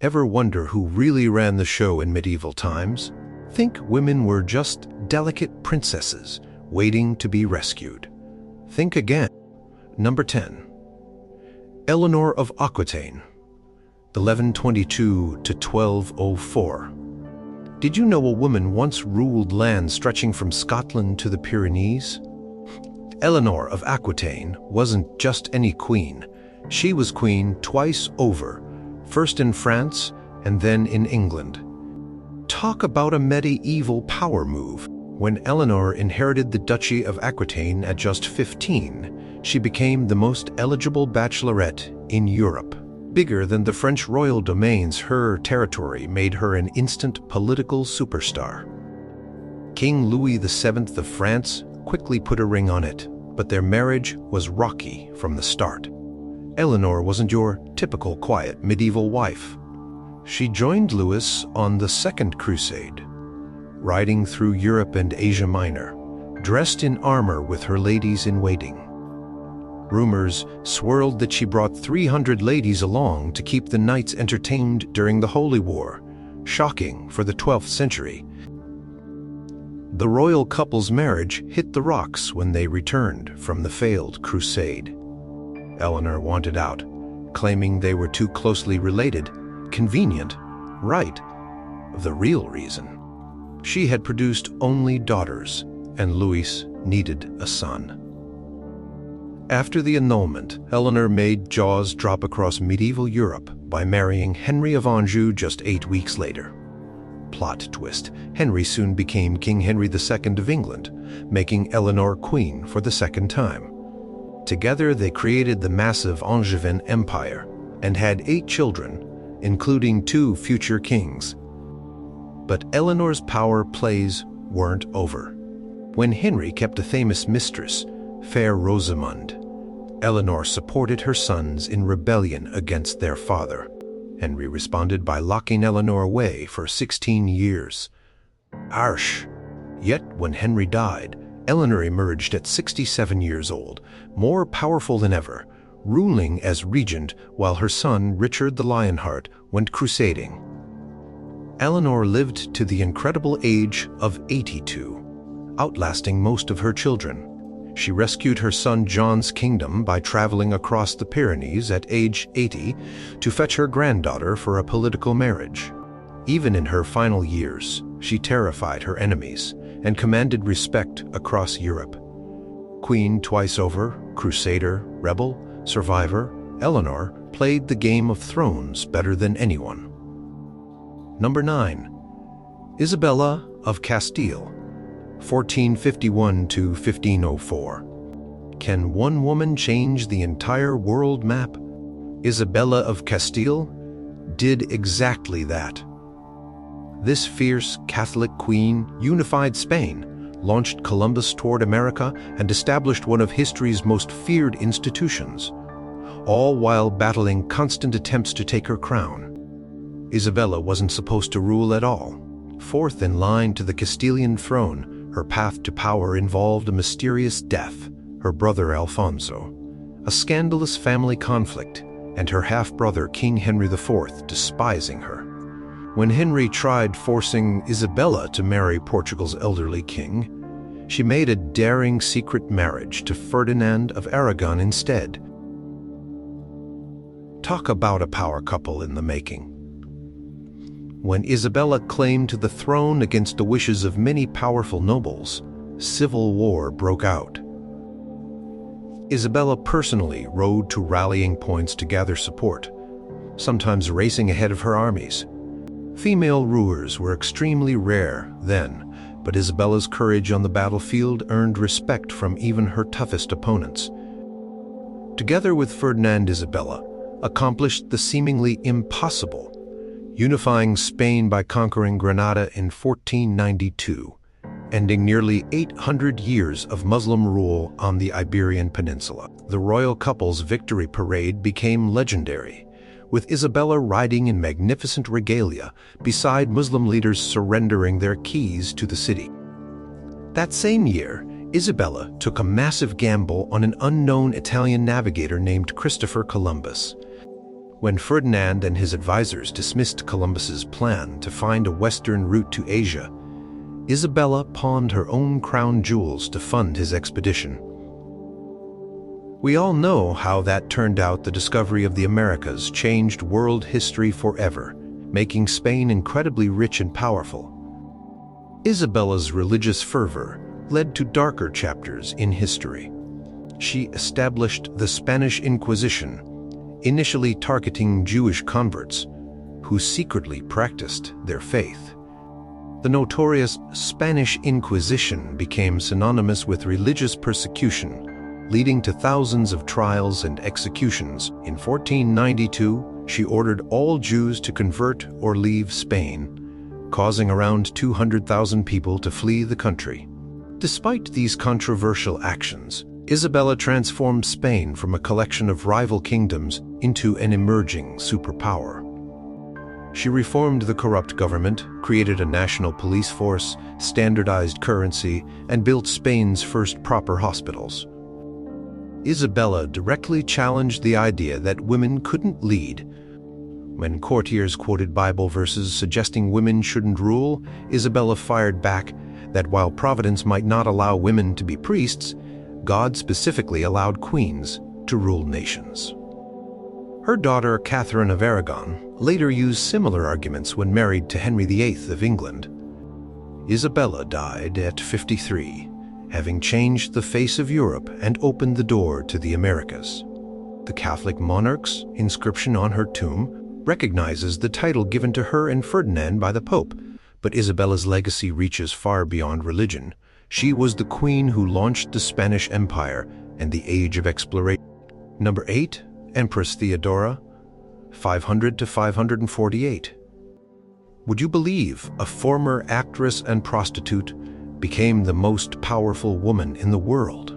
Ever wonder who really ran the show in medieval times? Think women were just delicate princesses waiting to be rescued. Think again. Number 10. Eleanor of Aquitaine, 1122 to 1204. Did you know a woman once ruled lands stretching from Scotland to the Pyrenees? Eleanor of Aquitaine wasn't just any queen. She was queen twice over, first in France and then in England. Talk about a medieval power move. When Eleanor inherited the Duchy of Aquitaine at just 15, she became the most eligible bachelorette in Europe. Bigger than the French royal domains, her territory made her an instant political superstar. King Louis VII of France quickly put a ring on it, but their marriage was rocky from the start. Eleanor wasn't your typical quiet medieval wife. She joined Louis on the Second Crusade, riding through Europe and Asia Minor, dressed in armor with her ladies-in-waiting. Rumors swirled that she brought 300 ladies along to keep the knights entertained during the Holy War, shocking for the 12th century. The royal couple's marriage hit the rocks when they returned from the failed crusade. Eleanor wanted out, claiming they were too closely related. Convenient, right? The real reason: she had produced only daughters, and Louis needed a son. After the annulment, Eleanor made jaws drop across medieval Europe by marrying Henry of Anjou just 8 weeks later. Plot twist: Henry soon became King Henry II of England, making Eleanor queen for the second time. Together they created the massive Angevin Empire and had 8 children, including 2 future kings. But Eleanor's power plays weren't over. When Henry kept a famous mistress, Fair Rosamund, Eleanor supported her sons in rebellion against their father. Henry responded by locking Eleanor away for 16 years. Harsh. Yet when Henry died, Eleanor emerged at 67 years old, more powerful than ever, ruling as regent while her son Richard the Lionheart went crusading. Eleanor lived to the incredible age of 82, outlasting most of her children. She rescued her son John's kingdom by traveling across the Pyrenees at age 80 to fetch her granddaughter for a political marriage. Even in her final years, she terrified her enemies and commanded respect across Europe. Queen twice over, crusader, rebel, survivor, Eleanor played the Game of Thrones better than anyone. Number 9. Isabella of Castile, 1451 to 1504. Can one woman change the entire world map? Isabella of Castile did exactly that. This fierce Catholic queen unified Spain, launched Columbus toward America, and established one of history's most feared institutions, all while battling constant attempts to take her crown. Isabella wasn't supposed to rule at all. Fourth in line to the Castilian throne, her path to power involved a mysterious death, her brother Alfonso, a scandalous family conflict, and her half-brother King Henry IV despising her. When Henry tried forcing Isabella to marry Portugal's elderly king, she made a daring secret marriage to Ferdinand of Aragon instead. Talk about a power couple in the making. When Isabella claimed the throne against the wishes of many powerful nobles, civil war broke out. Isabella personally rode to rallying points to gather support, sometimes racing ahead of her armies. Female rulers were extremely rare then, but Isabella's courage on the battlefield earned respect from even her toughest opponents. Together with Ferdinand, Isabella accomplished the seemingly impossible, unifying Spain by conquering Granada in 1492, ending nearly 800 years of Muslim rule on the Iberian Peninsula. The royal couple's victory parade became legendary, with Isabella riding in magnificent regalia beside Muslim leaders surrendering their keys to the city. That same year, Isabella took a massive gamble on an unknown Italian navigator named Christopher Columbus. When Ferdinand and his advisors dismissed Columbus's plan to find a western route to Asia, Isabella pawned her own crown jewels to fund his expedition. We all know how that turned out. The discovery of the Americas changed world history forever, making Spain incredibly rich and powerful. Isabella's religious fervor led to darker chapters in history. She established the Spanish Inquisition, initially targeting Jewish converts who secretly practiced their faith. The notorious Spanish Inquisition became synonymous with religious persecution, leading to thousands of trials and executions. In 1492, she ordered all Jews to convert or leave Spain, causing around 200,000 people to flee the country. Despite these controversial actions, Isabella transformed Spain from a collection of rival kingdoms into an emerging superpower. She reformed the corrupt government, created a national police force, standardized currency, and built Spain's first proper hospitals. Isabella directly challenged the idea that women couldn't lead. When courtiers quoted Bible verses suggesting women shouldn't rule, Isabella fired back that while Providence might not allow women to be priests, God specifically allowed queens to rule nations. Her daughter, Catherine of Aragon, later used similar arguments when married to Henry VIII of England. Isabella died at 53, having changed the face of Europe and opened the door to the Americas. The Catholic monarch's inscription on her tomb recognizes the title given to her and Ferdinand by the Pope, but Isabella's legacy reaches far beyond religion. She was the queen who launched the Spanish Empire and the Age of Exploration. Number 8, Empress Theodora, 500 to 548. Would you believe a former actress and prostitute became the most powerful woman in the world?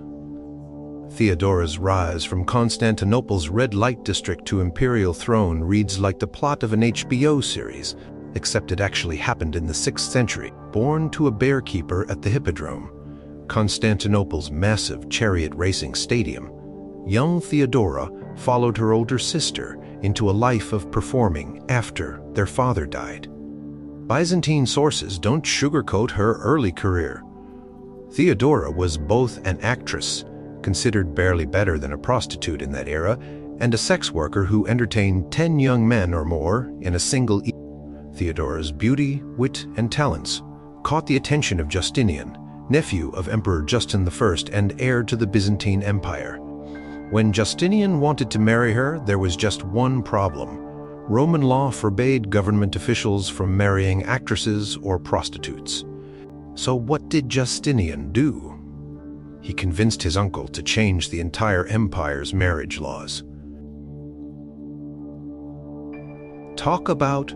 Theodora's rise from Constantinople's red light district to imperial throne reads like the plot of an HBO series, except it actually happened in the 6th century. Born to a bearkeeper at the Hippodrome, Constantinople's massive chariot racing stadium, young Theodora followed her older sister into a life of performing after their father died. Byzantine sources don't sugarcoat her early career. Theodora was both an actress, considered barely better than a prostitute in that era, and a sex worker who entertained 10 young men or more in a single evening. Theodora's beauty, wit, and talents caught the attention of Justinian, nephew of Emperor Justin I and heir to the Byzantine Empire. When Justinian wanted to marry her, there was just one problem. Roman law forbade government officials from marrying actresses or prostitutes. So what did Justinian do? He convinced his uncle to change the entire empire's marriage laws. Talk about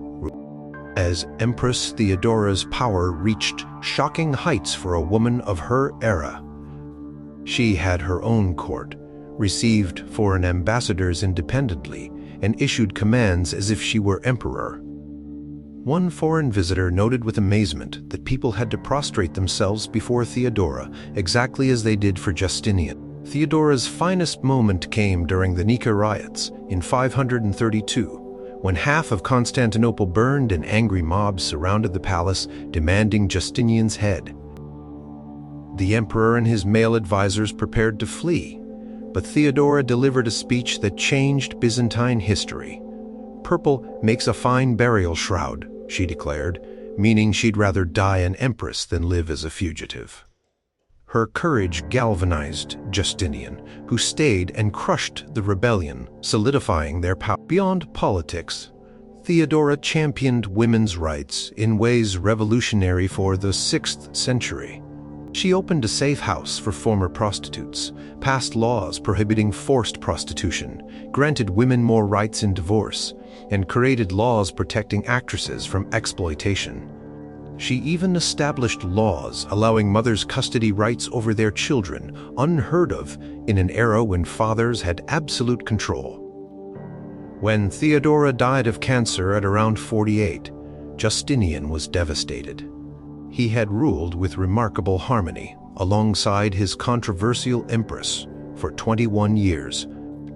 as Empress Theodora's power reached shocking heights for a woman of her era. She had her own court, received foreign ambassadors independently, and issued commands as if she were emperor. One foreign visitor noted with amazement that people had to prostrate themselves before Theodora, exactly as they did for Justinian. Theodora's finest moment came during the Nika riots in 532, when half of Constantinople burned and angry mobs surrounded the palace, demanding Justinian's head. The emperor and his male advisors prepared to flee, but Theodora delivered a speech that changed Byzantine history. "Purple makes a fine burial shroud," she declared, meaning she'd rather die an empress than live as a fugitive. Her courage galvanized Justinian, who stayed and crushed the rebellion, solidifying their power. Beyond politics, Theodora championed women's rights in ways revolutionary for the 6th century. She opened a safe house for former prostitutes, passed laws prohibiting forced prostitution, granted women more rights in divorce, and created laws protecting actresses from exploitation. She even established laws allowing mothers custody rights over their children, unheard of in an era when fathers had absolute control. When Theodora died of cancer at around 48, Justinian was devastated. He had ruled with remarkable harmony alongside his controversial empress for 21 years.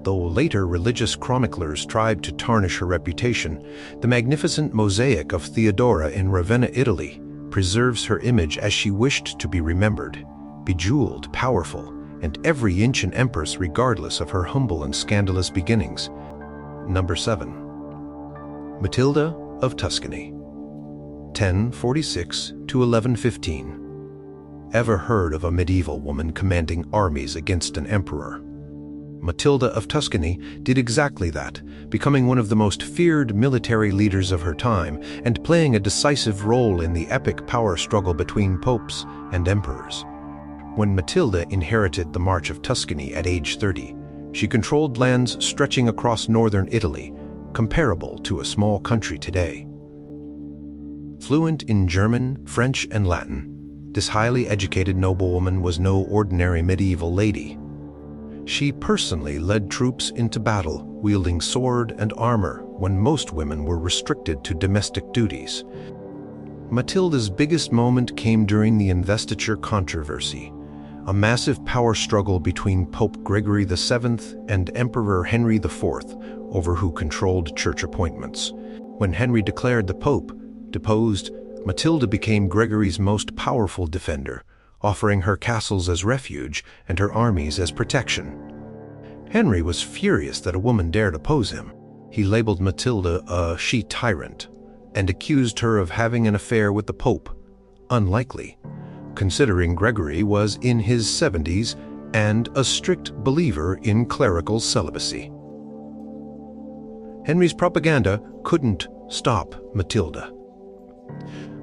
Though later religious chroniclers tried to tarnish her reputation, the magnificent mosaic of Theodora in Ravenna, Italy, preserves her image as she wished to be remembered, bejeweled, powerful, and every inch an empress regardless of her humble and scandalous beginnings. Number 7. Matilda of Tuscany, 1046 to 1115. Ever heard of a medieval woman commanding armies against an emperor? Matilda of Tuscany did exactly that, becoming one of the most feared military leaders of her time and playing a decisive role in the epic power struggle between popes and emperors. When Matilda inherited the March of Tuscany at age 30, she controlled lands stretching across northern Italy, comparable to a small country today. Fluent in German, French, and Latin, this highly educated noblewoman was no ordinary medieval lady. She personally led troops into battle, wielding sword and armor when most women were restricted to domestic duties. Matilda's biggest moment came during the investiture controversy, a massive power struggle between Pope Gregory VII and Emperor Henry IV over who controlled church appointments. When Henry declared the Pope deposed, Matilda became Gregory's most powerful defender, offering her castles as refuge and her armies as protection. Henry was furious that a woman dared oppose him. He labeled Matilda a she-tyrant and accused her of having an affair with the Pope. Unlikely, considering Gregory was in his 70s and a strict believer in clerical celibacy. Henry's propaganda couldn't stop Matilda.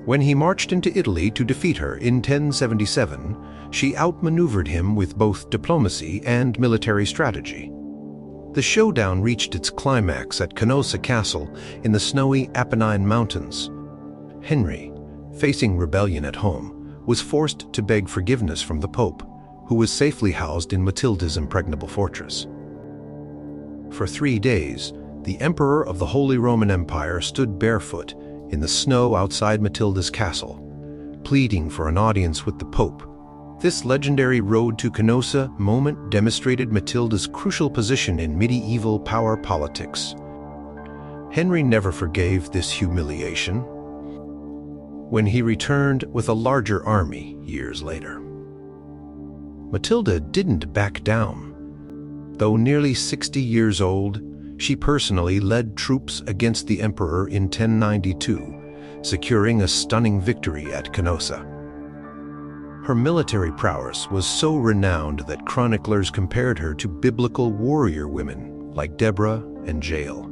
When he marched into Italy to defeat her in 1077, she outmaneuvered him with both diplomacy and military strategy. The showdown reached its climax at Canossa Castle in the snowy Apennine Mountains. Henry, facing rebellion at home, was forced to beg forgiveness from the Pope, who was safely housed in Matilda's impregnable fortress. For 3 days, the Emperor of the Holy Roman Empire stood barefoot in the snow outside Matilda's castle, pleading for an audience with the Pope. This legendary road to Canossa moment demonstrated Matilda's crucial position in medieval power politics. Henry never forgave this humiliation when he returned with a larger army years later. Matilda didn't back down. Though nearly 60 years old, she personally led troops against the emperor in 1092, securing a stunning victory at Canossa. Her military prowess was so renowned that chroniclers compared her to biblical warrior women like Deborah and Jael.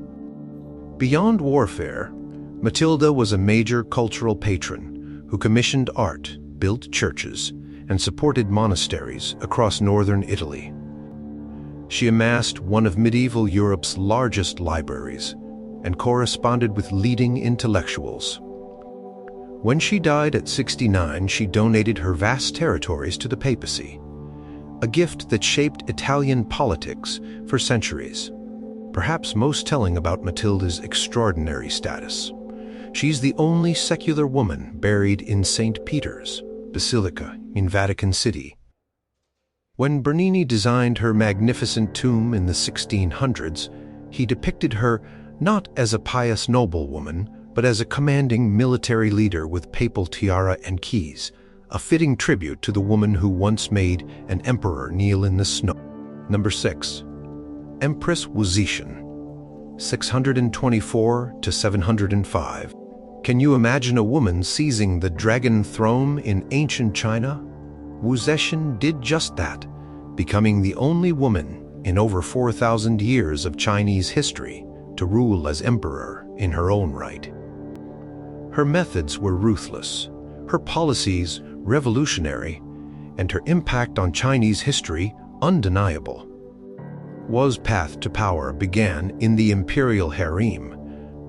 Beyond warfare, Matilda was a major cultural patron who commissioned art, built churches, and supported monasteries across northern Italy. She amassed one of medieval Europe's largest libraries and corresponded with leading intellectuals. When she died at 69, she donated her vast territories to the papacy, a gift that shaped Italian politics for centuries. Perhaps most telling about Matilda's extraordinary status, she's the only secular woman buried in St. Peter's Basilica in Vatican City. When Bernini designed her magnificent tomb in the 1600s, he depicted her not as a pious noblewoman, but as a commanding military leader with papal tiara and keys, a fitting tribute to the woman who once made an emperor kneel in the snow. Number 6. Empress Wu Zetian, 624 to 705. Can you imagine a woman seizing the dragon throne in ancient China? Wu Zetian did just that, becoming the only woman in over 4,000 years of Chinese history to rule as emperor in her own right. Her methods were ruthless, her policies revolutionary, and her impact on Chinese history undeniable. Wu's path to power began in the imperial harem,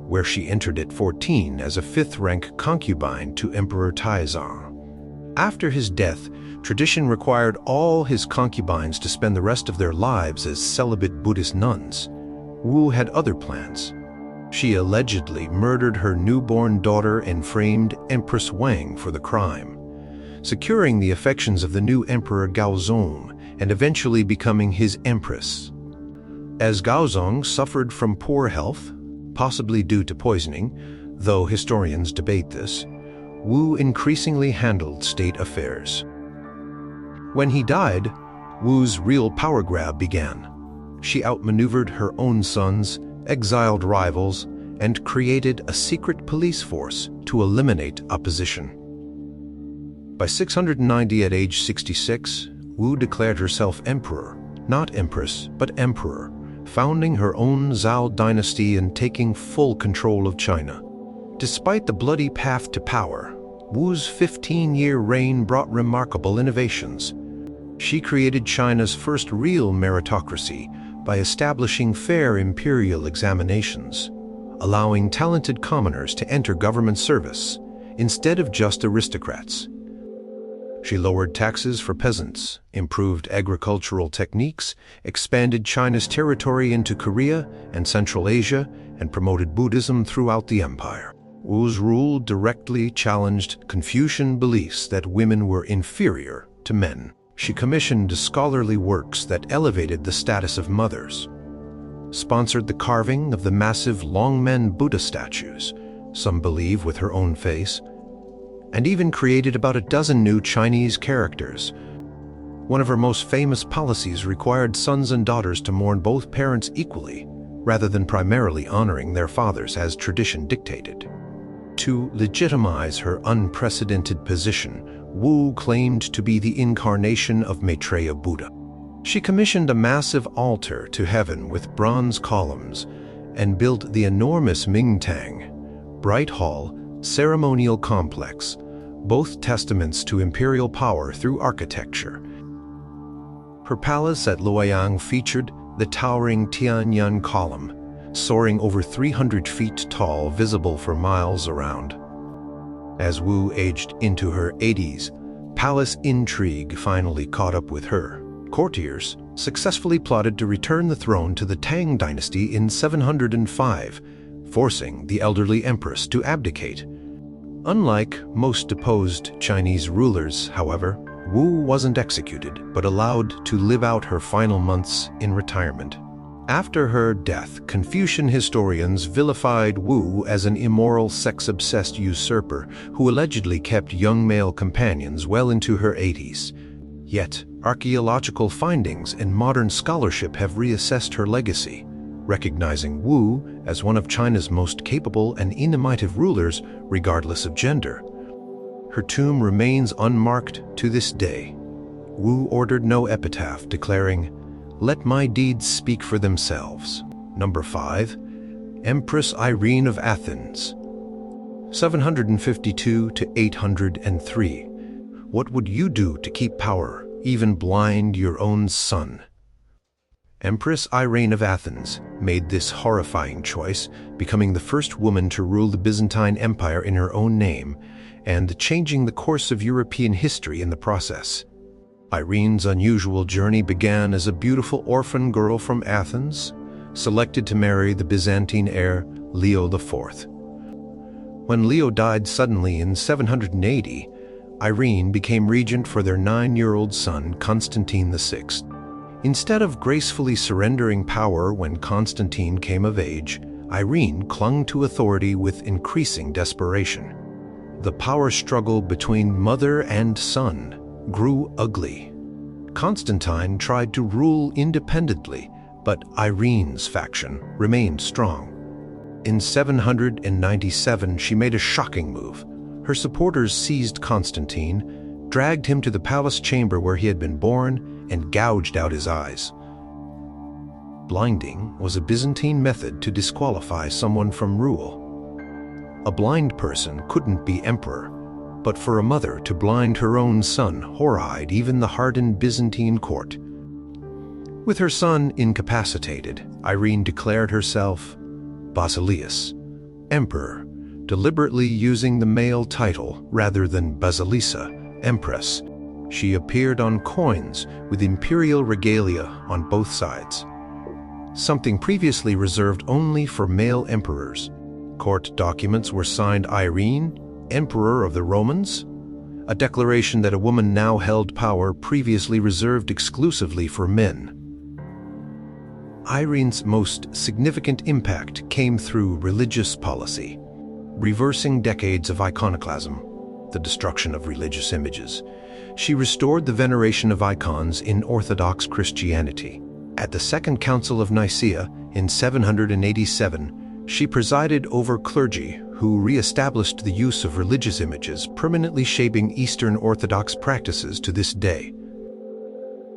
where she entered at 14 as a 5th-rank concubine to Emperor Taizong. After his death, tradition required all his concubines to spend the rest of their lives as celibate Buddhist nuns. Wu had other plans. She allegedly murdered her newborn daughter and framed Empress Wang for the crime, securing the affections of the new Emperor Gaozong and eventually becoming his empress. As Gaozong suffered from poor health, possibly due to poisoning, though historians debate this, Wu increasingly handled state affairs. When he died, Wu's real power grab began. She outmaneuvered her own sons, exiled rivals, and created a secret police force to eliminate opposition. By 690, at age 66, Wu declared herself emperor, not empress, but emperor, founding her own Zhao dynasty and taking full control of China. Despite the bloody path to power, Wu's 15-year reign brought remarkable innovations. She created China's first real meritocracy by establishing fair imperial examinations, allowing talented commoners to enter government service instead of just aristocrats. She lowered taxes for peasants, improved agricultural techniques, expanded China's territory into Korea and Central Asia, and promoted Buddhism throughout the empire. Wu's rule directly challenged Confucian beliefs that women were inferior to men. She commissioned scholarly works that elevated the status of mothers, sponsored the carving of the massive Longmen Buddha statues, some believe with her own face, and even created about a dozen new Chinese characters. One of her most famous policies required sons and daughters to mourn both parents equally, rather than primarily honoring their fathers as tradition dictated. To legitimize her unprecedented position, Wu claimed to be the incarnation of Maitreya Buddha. She commissioned a massive altar to heaven with bronze columns and built the enormous Mingtang, Bright Hall, ceremonial complex, both testaments to imperial power through architecture. Her palace at Luoyang featured the towering Tianyang column, soaring over 300 feet tall, visible for miles around. As Wu aged into her 80s, palace intrigue finally caught up with her. Courtiers successfully plotted to return the throne to the Tang dynasty in 705, forcing the elderly empress to abdicate. Unlike most deposed Chinese rulers, however, Wu wasn't executed, but allowed to live out her final months in retirement. After her death, Confucian historians vilified Wu as an immoral, sex-obsessed usurper who allegedly kept young male companions well into her 80s. Yet, archaeological findings and modern scholarship have reassessed her legacy, recognizing Wu as one of China's most capable and innovative rulers, regardless of gender. Her tomb remains unmarked to this day. Wu ordered no epitaph, declaring, "Let my deeds speak for themselves." Number 5. Empress Irene of Athens, 752 to 803. What would you do to keep power, even blind your own son? Empress Irene of Athens made this horrifying choice, becoming the first woman to rule the Byzantine Empire in her own name, and changing the course of European history in the process. Irene's unusual journey began as a beautiful orphan girl from Athens, selected to marry the Byzantine heir Leo IV. When Leo died suddenly in 780, Irene became regent for their 9-year-old son, Constantine VI. Instead of gracefully surrendering power when Constantine came of age, Irene clung to authority with increasing desperation. The power struggle between mother and son grew ugly. Constantine tried to rule independently, but Irene's faction remained strong. In 797, she made a shocking move. Her supporters seized Constantine, dragged him to the palace chamber where he had been born, and gouged out his eyes. Blinding was a Byzantine method to disqualify someone from rule. A blind person couldn't be emperor, but for a mother to blind her own son horrified even the hardened Byzantine court. With her son incapacitated, Irene declared herself Basileus, emperor, deliberately using the male title rather than Basilissa, empress. She appeared on coins with imperial regalia on both sides, something previously reserved only for male emperors. Court documents were signed Irene, Emperor of the Romans, a declaration that a woman now held power previously reserved exclusively for men. Irene's most significant impact came through religious policy, reversing decades of iconoclasm, the destruction of religious images. She restored the veneration of icons in Orthodox Christianity. At the Second Council of Nicaea in 787, she presided over clergy who re-established the use of religious images, permanently shaping Eastern Orthodox practices to this day.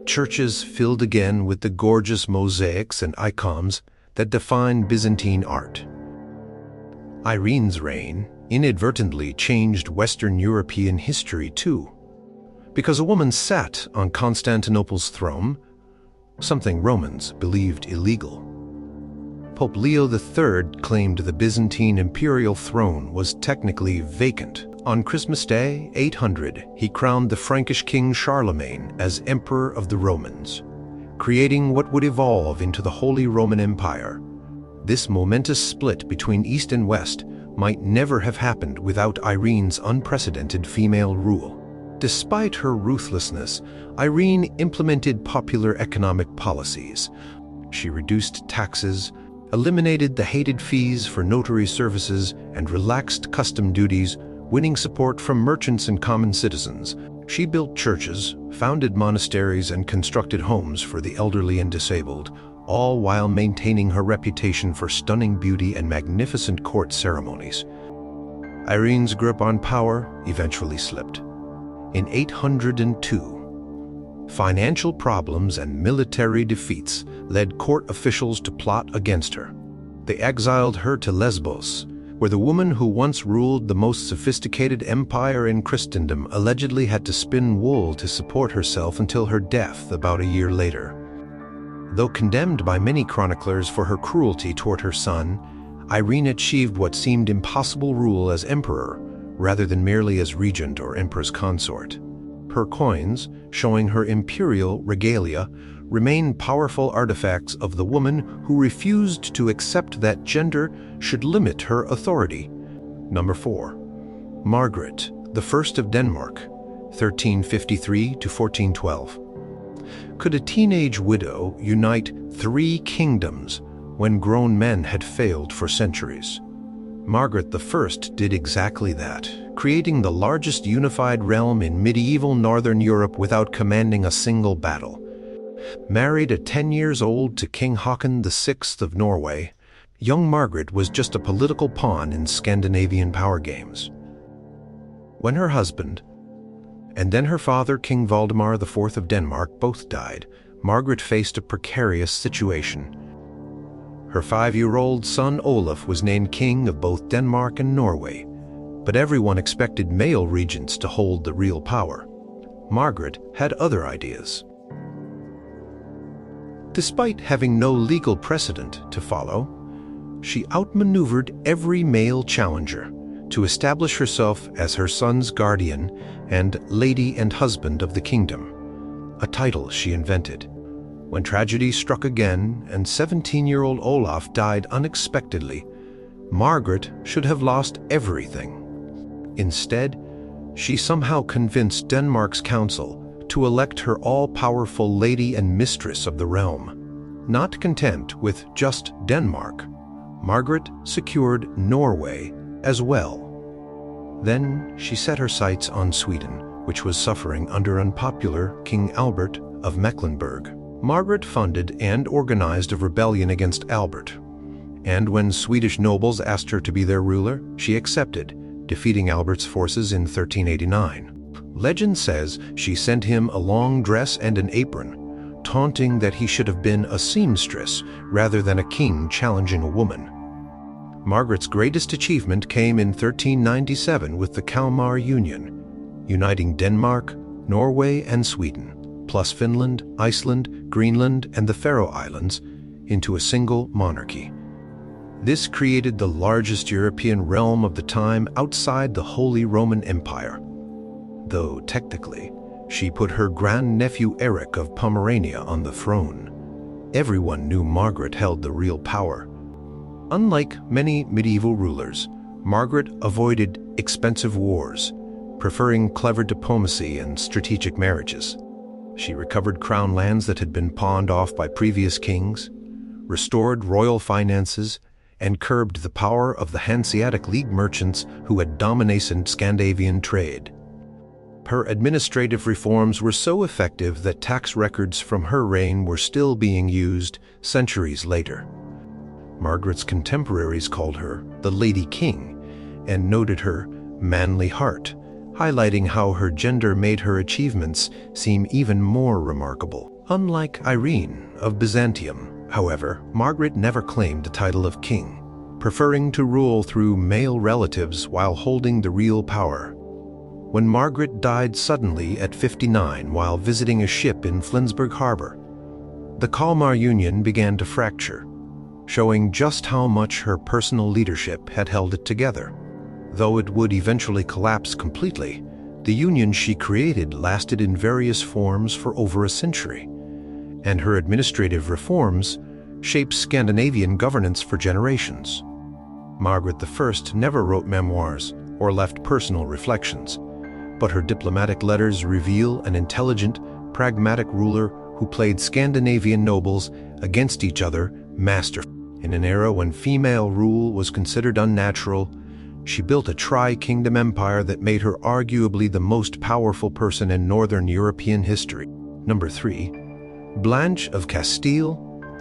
Churches filled again with the gorgeous mosaics and icons that define Byzantine art. Irene's reign inadvertently changed Western European history too. Because a woman sat on Constantinople's throne, something Romans believed illegal. Pope Leo III claimed the Byzantine imperial throne was technically vacant. On Christmas Day, 800, he crowned the Frankish king Charlemagne as Emperor of the Romans, creating what would evolve into the Holy Roman Empire. This momentous split between East and West might never have happened without Irene's unprecedented female rule. Despite her ruthlessness, Irene implemented popular economic policies. She reduced taxes, eliminated the hated fees for notary services, and relaxed custom duties, winning support from merchants and common citizens. She built churches, founded monasteries, and constructed homes for the elderly and disabled, all while maintaining her reputation for stunning beauty and magnificent court ceremonies. Irene's grip on power eventually slipped. In 802, financial problems and military defeats led court officials to plot against her. They exiled her to Lesbos, where the woman who once ruled the most sophisticated empire in Christendom allegedly had to spin wool to support herself until her death about a year later. Though condemned by many chroniclers for her cruelty toward her son, Irene achieved what seemed impossible rule as emperor, rather than merely as regent or empress consort. Her coins, showing her imperial regalia, remain powerful artifacts of the woman who refused to accept that gender should limit her authority. Number 4. Margaret I of Denmark, 1353 to 1412. Could a teenage widow unite 3 kingdoms when grown men had failed for centuries? Margaret I did exactly that, creating the largest unified realm in medieval Northern Europe without commanding a single battle. Married at 10 years old to King Haakon VI of Norway, young Margaret was just a political pawn in Scandinavian power games. When her husband, and then her father, King Valdemar IV of Denmark, both died, Margaret faced a precarious situation. Her 5-year-old son Olaf was named king of both Denmark and Norway, but everyone expected male regents to hold the real power. Margaret had other ideas. Despite having no legal precedent to follow, she outmaneuvered every male challenger to establish herself as her son's guardian and lady and husband of the kingdom, a title she invented. When tragedy struck again and 17-year-old Olaf died unexpectedly, Margaret should have lost everything. Instead, she somehow convinced Denmark's council to elect her all-powerful lady and mistress of the realm. Not content with just Denmark, Margaret secured Norway as well. Then she set her sights on Sweden, which was suffering under unpopular King Albert of Mecklenburg. Margaret funded and organized a rebellion against Albert, and when Swedish nobles asked her to be their ruler, she accepted, defeating Albert's forces in 1389. Legend says she sent him a long dress and an apron, taunting that he should have been a seamstress rather than a king challenging a woman. Margaret's greatest achievement came in 1397 with the Kalmar Union, uniting Denmark, Norway, and Sweden, plus Finland, Iceland, Greenland, and the Faroe Islands, into a single monarchy. This created the largest European realm of the time outside the Holy Roman Empire. Though technically, she put her grandnephew Eric of Pomerania on the throne. Everyone knew Margaret held the real power. Unlike many medieval rulers, Margaret avoided expensive wars, preferring clever diplomacy and strategic marriages. She recovered crown lands that had been pawned off by previous kings, restored royal finances, and curbed the power of the Hanseatic League merchants who had dominated Scandinavian trade. Her administrative reforms were so effective that tax records from her reign were still being used centuries later. Margaret's contemporaries called her the Lady King and noted her manly heart, highlighting how her gender made her achievements seem even more remarkable. Unlike Irene of Byzantium, however, Margaret never claimed the title of king, preferring to rule through male relatives while holding the real power. When Margaret died suddenly at 59 while visiting a ship in Flensburg Harbor, the Kalmar Union began to fracture, showing just how much her personal leadership had held it together. Though it would eventually collapse completely, the union she created lasted in various forms for over a century, and her administrative reforms shaped Scandinavian governance for generations. Margaret I never wrote memoirs or left personal reflections, but her diplomatic letters reveal an intelligent, pragmatic ruler who played Scandinavian nobles against each other masterfully. In an era when female rule was considered unnatural, she built a tri-kingdom empire that made her arguably the most powerful person in Northern European history. Number 3. Blanche of Castile,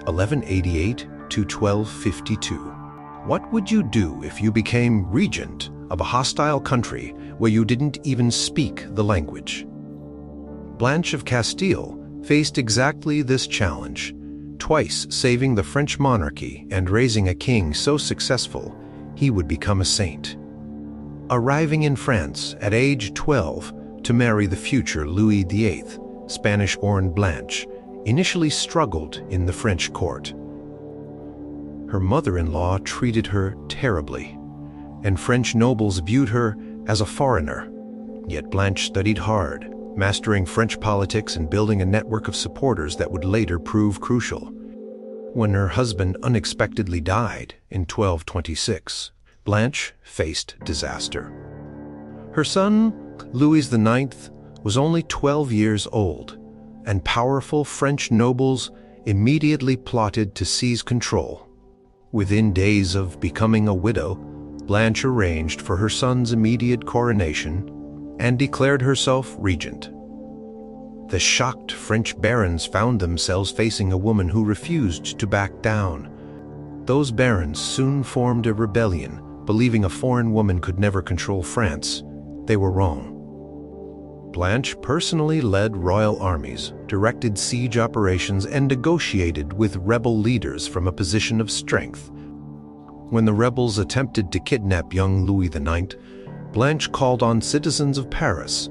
1188 to 1252. What would you do if you became regent of a hostile country where you didn't even speak the language? Blanche of Castile faced exactly this challenge, twice saving the French monarchy and raising a king so successful he would become a saint. Arriving in France at age 12 to marry the future Louis VIII, Spanish-born Blanche initially struggled in the French court. Her mother-in-law treated her terribly, and French nobles viewed her as a foreigner. Yet Blanche studied hard, mastering French politics and building a network of supporters that would later prove crucial. When her husband unexpectedly died in 1226, Blanche faced disaster. Her son, Louis IX, was only 12 years old, and powerful French nobles immediately plotted to seize control. Within days of becoming a widow, Blanche arranged for her son's immediate coronation and declared herself regent. The shocked French barons found themselves facing a woman who refused to back down. Those barons soon formed a rebellion, believing a foreign woman could never control France. They were wrong. Blanche personally led royal armies, directed siege operations, and negotiated with rebel leaders from a position of strength. When the rebels attempted to kidnap young Louis IX, Blanche called on citizens of Paris,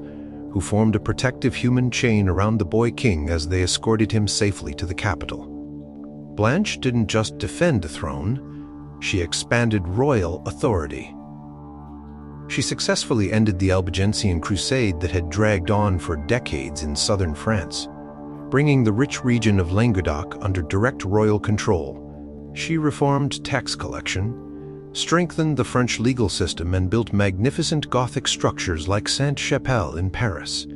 who formed a protective human chain around the boy king as they escorted him safely to the capital. Blanche didn't just defend the throne, she expanded royal authority. She successfully ended the Albigensian Crusade that had dragged on for decades in southern France, bringing the rich region of Languedoc under direct royal control. She reformed tax collection, strengthened the French legal system, and built magnificent Gothic structures like Sainte-Chapelle in Paris.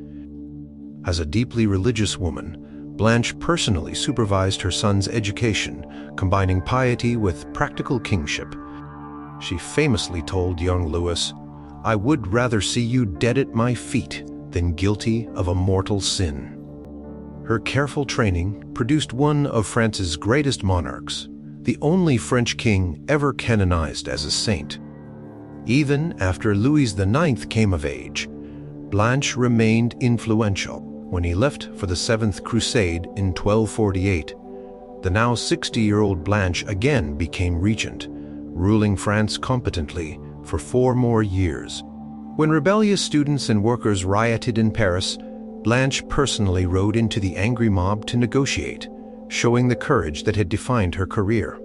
As a deeply religious woman, Blanche personally supervised her son's education, combining piety with practical kingship. She famously told young Louis, "I would rather see you dead at my feet than guilty of a mortal sin." Her careful training produced one of France's greatest monarchs, the only French king ever canonized as a saint. Even after Louis IX came of age, Blanche remained influential. When he left for the Seventh Crusade in 1248, the now 60-year-old Blanche again became regent, ruling France competently for 4 more years. When rebellious students and workers rioted in Paris, Blanche personally rode into the angry mob to negotiate, showing the courage that had defined her career.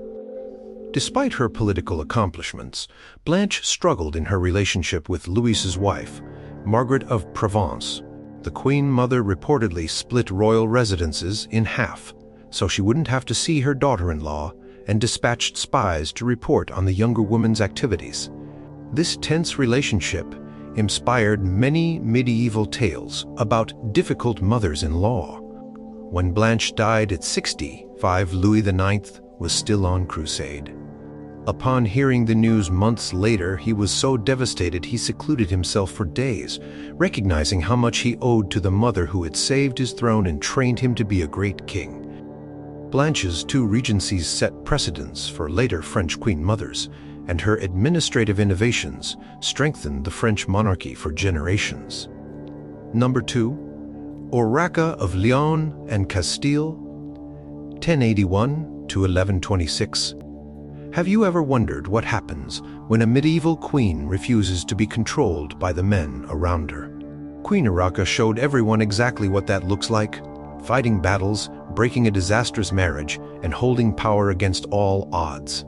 Despite her political accomplishments, Blanche struggled in her relationship with Louis's wife, Margaret of Provence. The Queen Mother reportedly split royal residences in half, so she wouldn't have to see her daughter-in-law, and dispatched spies to report on the younger woman's activities. This tense relationship inspired many medieval tales about difficult mothers-in-law. When Blanche died at 65, Louis IX was still on crusade. Upon hearing the news months later, he was so devastated he secluded himself for days, recognizing how much he owed to the mother who had saved his throne and trained him to be a great king. Blanche's two regencies set precedents for later French queen mothers, and her administrative innovations strengthened the French monarchy for generations. Number 2. Urraca of Leon and Castile, 1081 to 1126. Have you ever wondered what happens when a medieval queen refuses to be controlled by the men around her? Queen Urraca showed everyone exactly what that looks like: fighting battles, breaking a disastrous marriage, and holding power against all odds.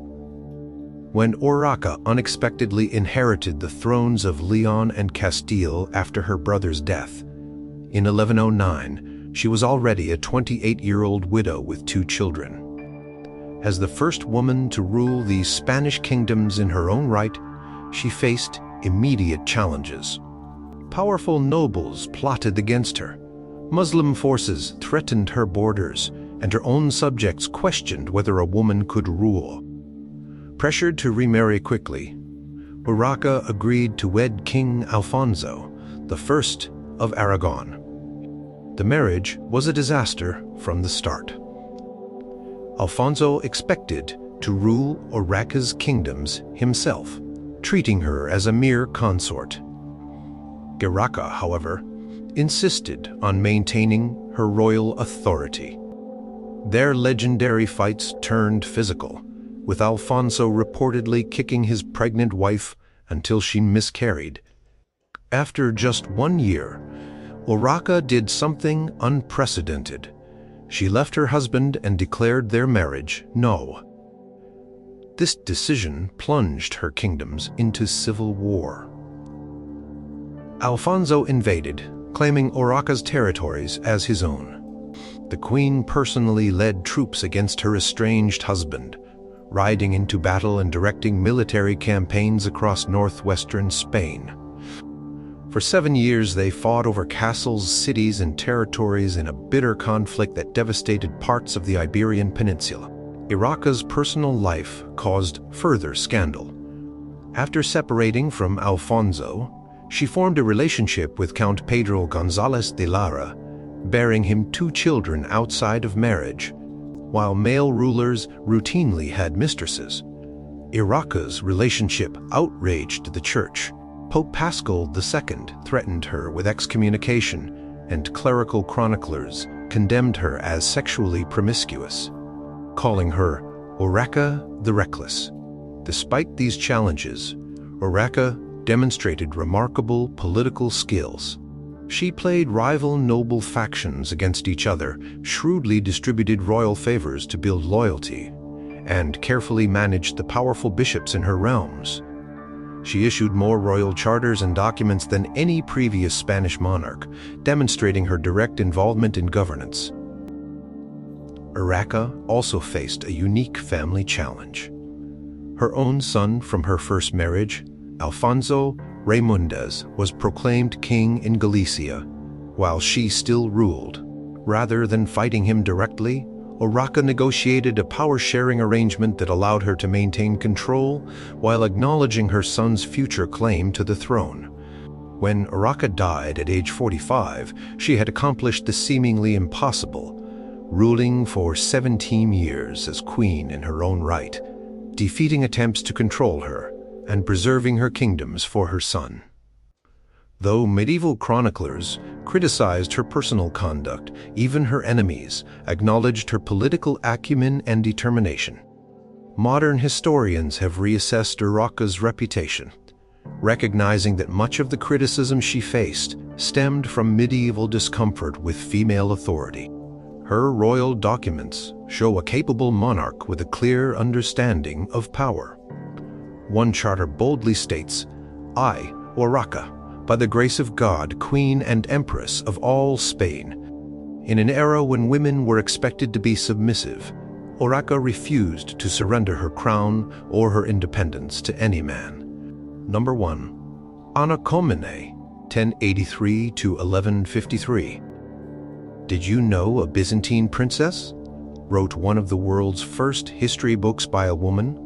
When Urraca unexpectedly inherited the thrones of Leon and Castile after her brother's death, in 1109, she was already a 28-year-old widow with 2 children. As the first woman to rule these Spanish kingdoms in her own right, she faced immediate challenges. Powerful nobles plotted against her. Muslim forces threatened her borders, and her own subjects questioned whether a woman could rule. Pressured to remarry quickly, Urraca agreed to wed King Alfonso, the first of Aragon. The marriage was a disaster from the start. Alfonso expected to rule Urraca's kingdoms himself, treating her as a mere consort. Urraca, however, insisted on maintaining her royal authority. Their legendary fights turned physical, with Alfonso reportedly kicking his pregnant wife until she miscarried. After just 1 year, Urraca did something unprecedented. She left her husband and declared their marriage null. This decision plunged her kingdoms into civil war. Alfonso invaded, claiming Urraca's territories as his own. The queen personally led troops against her estranged husband, riding into battle and directing military campaigns across northwestern Spain. For 7 years, they fought over castles, cities, and territories in a bitter conflict that devastated parts of the Iberian Peninsula. Urraca's personal life caused further scandal. After separating from Alfonso, she formed a relationship with Count Pedro González de Lara, bearing him 2 children outside of marriage. While male rulers routinely had mistresses, Urraca's relationship outraged the church. Pope Paschal II threatened her with excommunication, and clerical chroniclers condemned her as sexually promiscuous, calling her Urraca the Reckless. Despite these challenges, Urraca demonstrated remarkable political skills. She played rival noble factions against each other, shrewdly distributed royal favors to build loyalty, and carefully managed the powerful bishops in her realms. She issued more royal charters and documents than any previous Spanish monarch, demonstrating her direct involvement in governance. Urraca also faced a unique family challenge. Her own son from her first marriage, Alfonso Raimundez, was proclaimed king in Galicia, while she still ruled. Rather than fighting him directly, Urraca negotiated a power-sharing arrangement that allowed her to maintain control while acknowledging her son's future claim to the throne. When Urraca died at age 45, she had accomplished the seemingly impossible, ruling for 17 years as queen in her own right, defeating attempts to control her and preserving her kingdoms for her son. Though medieval chroniclers criticized her personal conduct, even her enemies acknowledged her political acumen and determination. Modern historians have reassessed Urraca's reputation, recognizing that much of the criticism she faced stemmed from medieval discomfort with female authority. Her royal documents show a capable monarch with a clear understanding of power. One charter boldly states, "I, Urraca, by the grace of God, Queen and Empress of all Spain." In an era when women were expected to be submissive, Urraca refused to surrender her crown or her independence to any man. Number 1. Anna Komnene, 1083 to 1153. Did you know a Byzantine princess? wrote one of the world's first history books by a woman.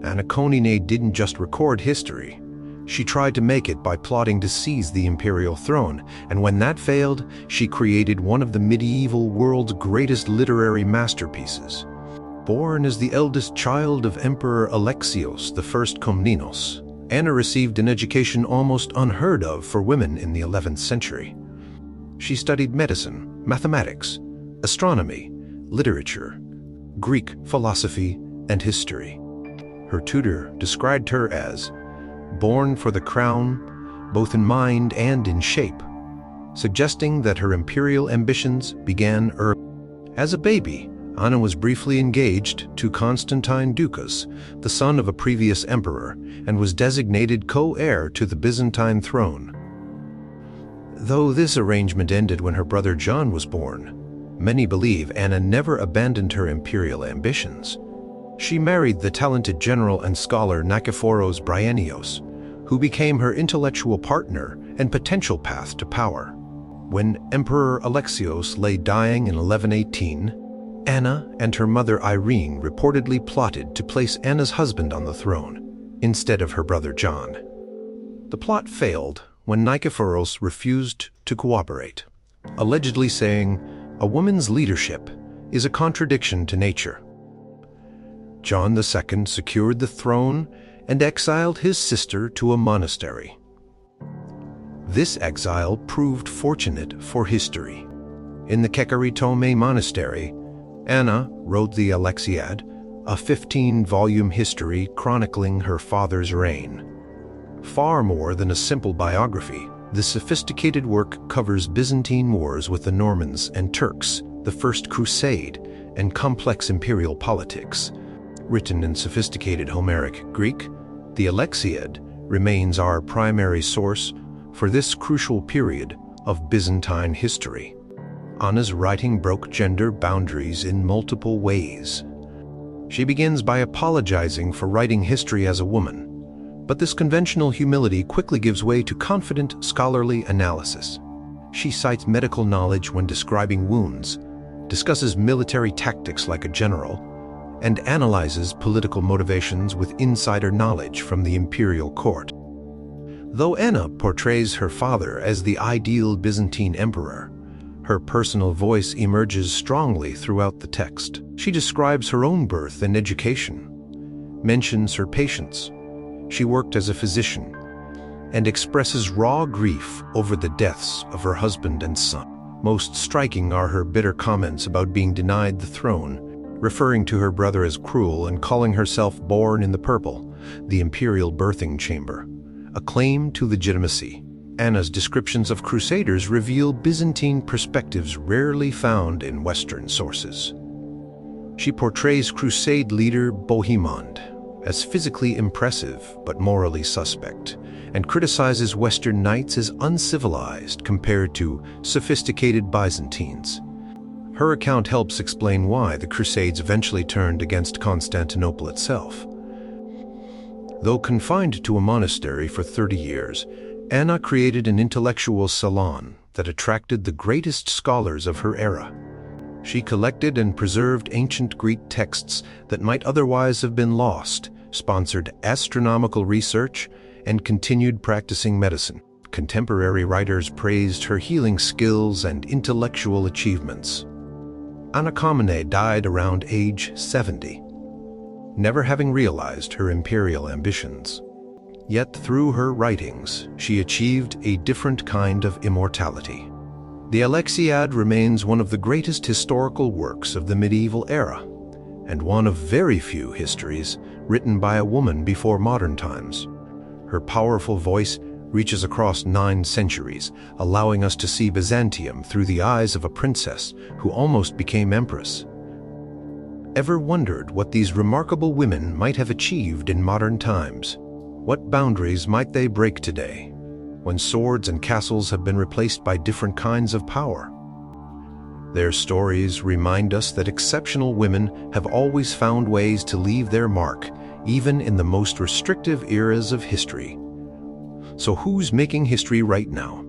Komnene didn't just record history. She tried to make it by plotting to seize the imperial throne, and when that failed, she created one of the medieval world's greatest literary masterpieces. Born as the eldest child of Emperor Alexios I Komnenos, Anna received an education almost unheard of for women in the 11th century. She studied medicine, mathematics, astronomy, literature, Greek philosophy, and history. Her tutor described her as born for the crown, both in mind and in shape, suggesting that her imperial ambitions began early. As a baby, Anna was briefly engaged to Constantine Ducas, the son of a previous emperor, and was designated co-heir to the Byzantine throne. Though this arrangement ended when her brother John was born, many believe Anna never abandoned her imperial ambitions. She married the talented general and scholar Nikephoros Bryennios, who became her intellectual partner and potential path to power. When Emperor Alexios lay dying in 1118, Anna and her mother Irene reportedly plotted to place Anna's husband on the throne instead of her brother John. The plot failed when Nikephoros refused to cooperate, allegedly saying, "A woman's leadership is a contradiction to nature." John II secured the throne and exiled his sister to a monastery. This exile proved fortunate for history. In the Kekaritome monastery, Anna wrote the Alexiad, a 15-volume history chronicling her father's reign. Far more than a simple biography, this sophisticated work covers Byzantine wars with the Normans and Turks, the First Crusade, and complex imperial politics. Written in sophisticated Homeric Greek, the Alexiad remains our primary source for this crucial period of Byzantine history. Anna's writing broke gender boundaries in multiple ways. She begins by apologizing for writing history as a woman, but this conventional humility quickly gives way to confident scholarly analysis. She cites medical knowledge when describing wounds, discusses military tactics like a general, and analyzes political motivations with insider knowledge from the imperial court. Though Anna portrays her father as the ideal Byzantine emperor, her personal voice emerges strongly throughout the text. She describes her own birth and education, mentions her patients. She worked as a physician, and expresses raw grief over the deaths of her husband and son. Most striking are her bitter comments about being denied the throne, referring to her brother as cruel and calling herself born in the purple, the imperial birthing chamber, a claim to legitimacy. Anna's descriptions of crusaders reveal Byzantine perspectives rarely found in Western sources. She portrays crusade leader Bohemond as physically impressive but morally suspect, and criticizes Western knights as uncivilized compared to sophisticated Byzantines. Her account helps explain why the Crusades eventually turned against Constantinople itself. Though confined to a monastery for 30 years, Anna created an intellectual salon that attracted the greatest scholars of her era. She collected and preserved ancient Greek texts that might otherwise have been lost, sponsored astronomical research, and continued practicing medicine. Contemporary writers praised her healing skills and intellectual achievements. Anna Komnene died around age 70, never having realized her imperial ambitions. Yet through her writings, she achieved a different kind of immortality. The Alexiad remains one of the greatest historical works of the medieval era, and one of very few histories written by a woman before modern times. Her powerful voice reaches across 9 centuries, allowing us to see Byzantium through the eyes of a princess who almost became empress. Ever wondered what these remarkable women might have achieved in modern times? What boundaries might they break today, when swords and castles have been replaced by different kinds of power? Their stories remind us that exceptional women have always found ways to leave their mark, even in the most restrictive eras of history. So who's making history right now?